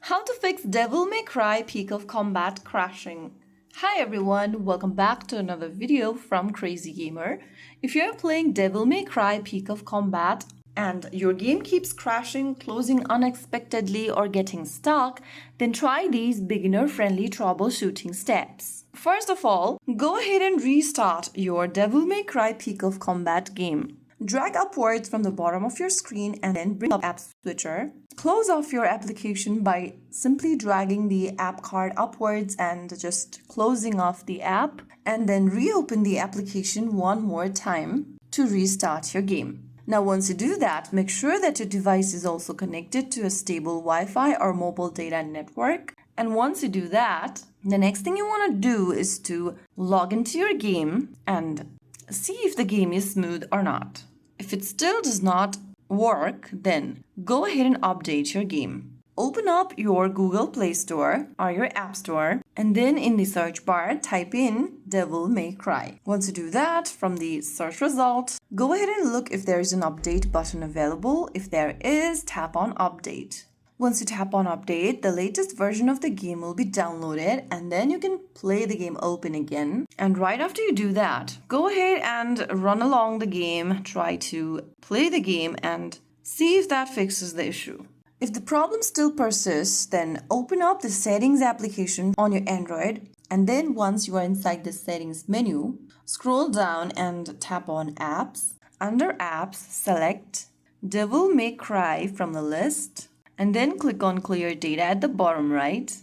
How to fix Devil May Cry Peak of Combat crashing. Hi everyone, welcome back to another video from Crazy Gamer. If you're playing Devil May Cry Peak of Combat and your game keeps crashing, closing unexpectedly or getting stuck, then try these beginner-friendly troubleshooting steps. First of all, go ahead and restart your Devil May Cry Peak of Combat game. Drag upwards from the bottom of your screen and then bring up App Switcher. Close off your application by simply dragging the app card upwards and just closing off the app, and then reopen the application one more time to restart your game. Now once you do that, make sure that your device is also connected to a stable Wi-Fi or mobile data network. And once you do that, the next thing you want to do is to log into your game and see if the game is smooth or not. If it still does not work, then go ahead and update your game. Open up your Google Play Store or your App Store, and then in the search bar, type in Devil May Cry. Once you do that, from the search result, go ahead and look if there is an update button available. If there is, tap on Update. Once you tap on Update, the latest version of the game will be downloaded, and then you can play the game open again. And right after you do that, go ahead and run along the game, try to play the game and see if that fixes the issue. If the problem still persists, then open up the Settings application on your Android, and then once you are inside the Settings menu, scroll down and tap on Apps. Under Apps, select Devil May Cry from the list, and then click on Clear Data at the bottom right.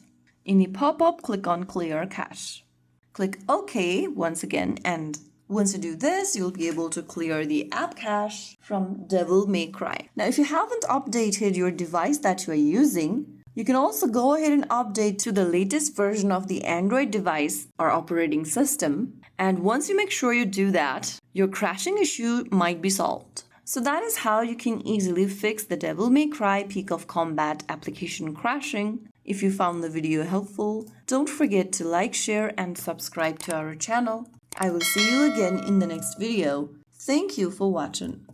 In the pop-up, click on Clear Cache. Click OK once again, and once you do this, you'll be able to clear the app cache from Devil May Cry. Now, if you haven't updated your device that you are using, you can also go ahead and update to the latest version of the Android device or operating system. And once you make sure you do that, your crashing issue might be solved. So that is how you can easily fix the Devil May Cry Peak of Combat application crashing. If you found the video helpful, don't forget to like, share, and subscribe to our channel. I will see you again in the next video. Thank you for watching.